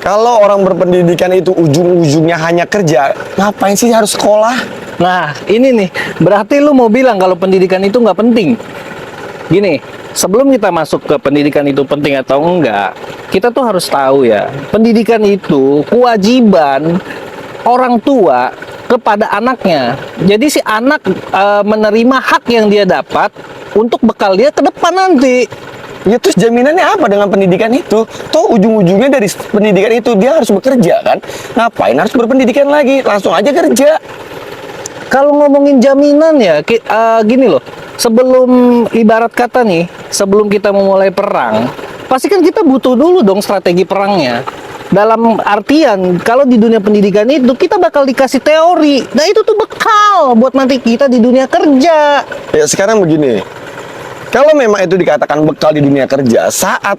Kalau orang berpendidikan itu ujung-ujungnya hanya kerja, ngapain sih harus sekolah? Nah, ini nih, berarti lu mau bilang kalau pendidikan itu nggak penting. Gini, sebelum kita masuk ke pendidikan itu penting atau enggak, kita tuh harus tahu ya, pendidikan itu kewajiban orang tua kepada anaknya. Jadi si anak menerima hak yang dia dapat untuk bekal dia ke depan nanti. Ya terus jaminannya apa dengan pendidikan itu? Toh ujung-ujungnya dari pendidikan itu dia harus bekerja kan? Ngapain harus berpendidikan lagi? Langsung aja kerja. Kalau ngomongin jaminan ya, gini loh. Sebelum ibarat kata nih, sebelum kita memulai perang, pasti kan kita butuh dulu dong strategi perangnya. Dalam artian, kalau di dunia pendidikan itu kita bakal dikasih teori. Nah itu tuh bekal buat nanti kita di dunia kerja. Ya sekarang begini, kalau memang itu dikatakan bekal di dunia kerja, saat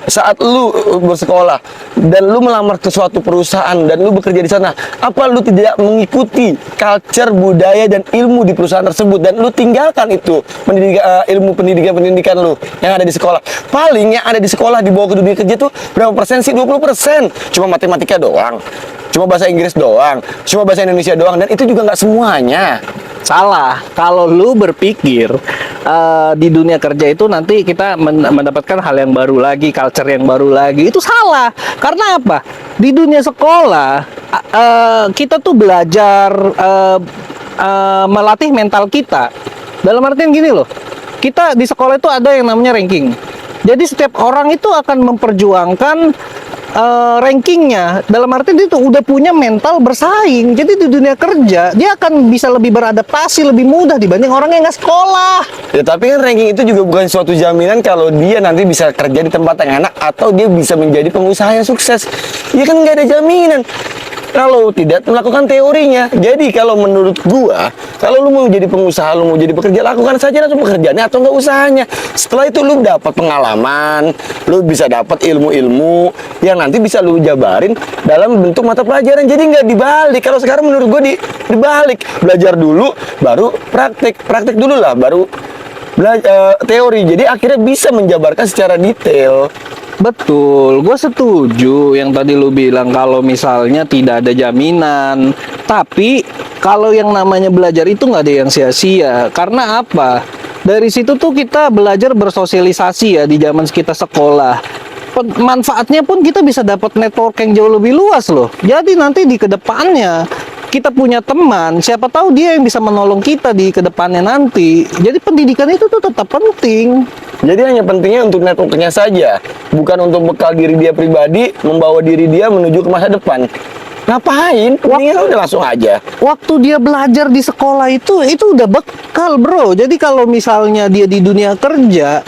saat lu bersekolah dan lu melamar ke suatu perusahaan dan lu bekerja di sana, apa lu tidak mengikuti culture, budaya dan ilmu di perusahaan tersebut dan lu tinggalkan itu ilmu pendidikan lu yang ada di sekolah? Paling yang ada di sekolah dibawa ke dunia kerja tuh berapa persen sih? 20%. Cuma matematika doang, cuma bahasa Inggris doang, cuma bahasa Indonesia doang, dan itu juga nggak semuanya. Salah kalau lu berpikir di dunia kerja itu nanti kita mendapatkan hal yang baru lagi, culture yang baru lagi. Itu salah. Karena apa? Di dunia sekolah kita tuh belajar melatih mental kita. Dalam artian gini loh, kita di sekolah itu ada yang namanya ranking. Jadi setiap orang itu akan memperjuangkan rankingnya. Dalam arti dia tuh udah punya mental bersaing. Jadi di dunia kerja dia akan bisa lebih beradaptasi, lebih mudah dibanding orang yang nggak sekolah. Ya tapi kan ranking itu juga bukan suatu jaminan kalau dia nanti bisa kerja di tempat yang enak atau dia bisa menjadi pengusaha yang sukses. Ya kan nggak ada jaminan kalau tidak melakukan teorinya. Jadi kalau menurut gua, kalau lu mau jadi pengusaha, lu mau jadi pekerja, lakukan saja langsung pekerjaannya atau enggak usahanya. Setelah itu lu dapat pengalaman, lu bisa dapat ilmu-ilmu yang nanti bisa lu jabarin dalam bentuk mata pelajaran. Jadi nggak dibalik. Kalau sekarang menurut gua dibalik. Belajar dulu baru praktek dulu lah baru teori. Jadi akhirnya bisa menjabarkan secara detail. Betul, gue setuju yang tadi lu bilang kalau misalnya tidak ada jaminan. Tapi kalau yang namanya belajar itu nggak ada yang sia-sia. Karena apa? Dari situ tuh kita belajar bersosialisasi ya di zaman kita sekolah. Manfaatnya pun kita bisa dapat network yang jauh lebih luas loh. Jadi nanti di kedepannya kita punya teman, siapa tahu dia yang bisa menolong kita di kedepannya nanti. Jadi pendidikan itu tuh tetap penting. Jadi hanya pentingnya untuk networknya saja, bukan untuk bekal diri dia pribadi, membawa diri dia menuju ke masa depan. Ngapain? Pentingnya udah langsung aja. Waktu dia belajar di sekolah itu udah bekal, bro. Jadi kalau misalnya dia di dunia kerja,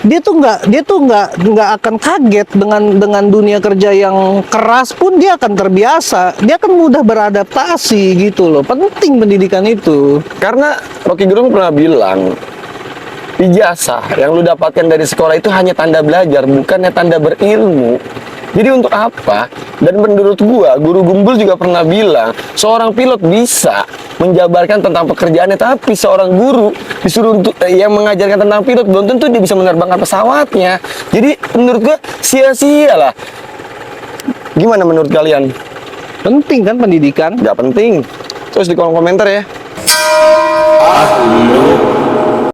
dia tuh nggak akan kaget dengan dunia kerja yang keras pun dia akan terbiasa. Dia akan mudah beradaptasi gitu loh. Penting pendidikan itu. Karena Rocky Gerung pernah bilang, ijazah yang lu dapatkan dari sekolah itu hanya tanda belajar, bukannya tanda berilmu. Jadi untuk apa? Dan menurut gua, Guru Gumbul juga pernah bilang, seorang pilot bisa menjabarkan tentang pekerjaannya, tapi seorang guru disuruh untuk yang mengajarkan tentang pilot belum tentu dia bisa menerbangkan pesawatnya. Jadi menurut gua sia-sia lah. Gimana menurut kalian? Penting kan pendidikan? Nggak penting. Terus di kolom komentar ya.